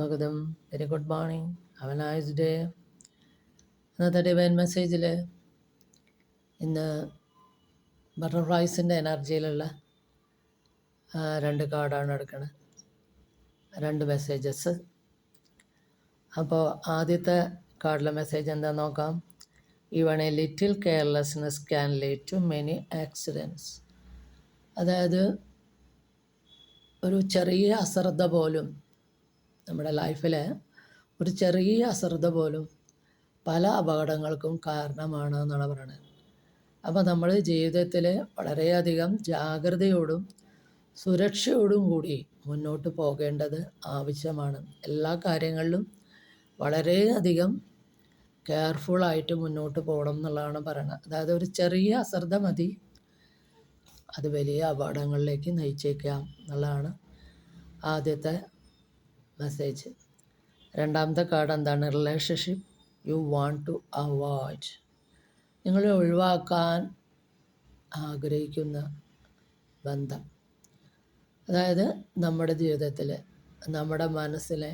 സ്വാഗതം. Very good morning. Have A nice day. ഇന്നത്തെ divine മെസ്സേജിൽ ഇന്ന് ബട്ടർഫ്ലൈസിൻ്റെ എനർജിയിലുള്ള 2 കാർഡാണ് എടുക്കുന്നത്, 2 മെസ്സേജസ്. അപ്പോൾ ആദ്യത്തെ കാർഡിലെ മെസ്സേജ് എന്താണെന്ന് നോക്കാം. Even a little carelessness can lead to many accidents. അതായത് ഒരു ചെറിയ അശ്രദ്ധ പോലും നമ്മുടെ ലൈഫിൽ ഒരു ചെറിയ അശ്രദ്ധ പോലും പല അപകടങ്ങൾക്കും കാരണമാണ് എന്നാണ് പറയുന്നത്. അപ്പോൾ നമ്മൾ ജീവിതത്തിൽ വളരെയധികം ജാഗ്രതയോടും സുരക്ഷയോടും കൂടി മുന്നോട്ട് പോകേണ്ടത് ആവശ്യമാണ്. എല്ലാ കാര്യങ്ങളിലും വളരെയധികം കെയർഫുള്ളായിട്ട് മുന്നോട്ട് പോകണം എന്നുള്ളതാണ് പറയുന്നത്. അതായത് ഒരു ചെറിയ അശ്രദ്ധ മതി, അത് വലിയ അപകടങ്ങളിലേക്ക് നയിച്ചേക്കാം എന്നുള്ളതാണ് ആദ്യത്തെ മെസ്സേജ്. രണ്ടാമത്തെ കാർഡ് എന്താണ്? Relationship you want to avoid. നിങ്ങൾ ഒഴിവാക്കാൻ ആഗ്രഹിക്കുന്ന ബന്ധം. അതായത് നമ്മുടെ ജീവിതത്തിൽ നമ്മുടെ മനസ്സിലെ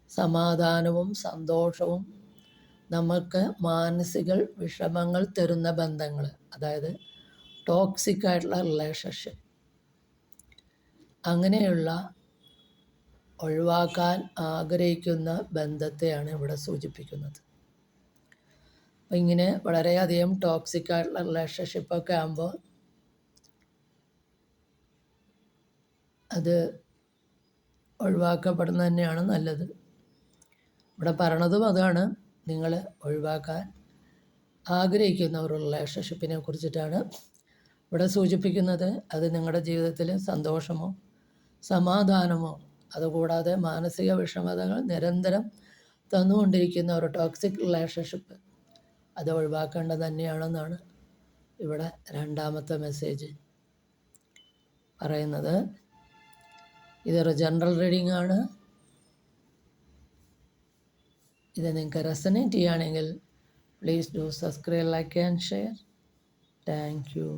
സമാധാനവും സന്തോഷവും നമുക്ക് മാനസിക വിഷമങ്ങൾ തരുന്ന ബന്ധങ്ങൾ, അതായത് ടോക്സിക് ആയിട്ടുള്ള റിലേഷൻഷിപ്പ്, അങ്ങനെയുള്ള ഒഴിവാക്കാൻ ആഗ്രഹിക്കുന്ന ബന്ധത്തെയാണ് ഇവിടെ സൂചിപ്പിക്കുന്നത്. അപ്പം ഇങ്ങനെ വളരെയധികം ടോക്സിക് ആയിട്ടുള്ള റിലേഷൻഷിപ്പൊക്കെ ആകുമ്പോൾ അത് ഒഴിവാക്കപ്പെടുന്നത് തന്നെയാണ് നല്ലത്. ഇവിടെ പറയണതും അതാണ്. നിങ്ങൾ ഒഴിവാക്കാൻ ആഗ്രഹിക്കുന്ന ഒരു റിലേഷൻഷിപ്പിനെ കുറിച്ചിട്ടാണ് ഇവിടെ സൂചിപ്പിക്കുന്നത്. അത് നിങ്ങളുടെ ജീവിതത്തിൽ സന്തോഷമോ സമാധാനമോ അതുകൂടാതെ മാനസിക വിഷമതകൾ നിരന്തരം തന്നുകൊണ്ടിരിക്കുന്ന ഒരു ടോക്സിക് റിലേഷൻഷിപ്പ്, അത് ഒഴിവാക്കേണ്ടത് തന്നെയാണെന്നാണ് ഇവിടെ രണ്ടാമത്തെ മെസ്സേജ് പറയുന്നത്. ഇതൊരു ജനറൽ റീഡിംഗ് ആണ്. ഇത് നിങ്ങൾക്ക് റെസനേറ്റ് ചെയ്യുകയാണെങ്കിൽ please do subscribe, like and share. Thank you.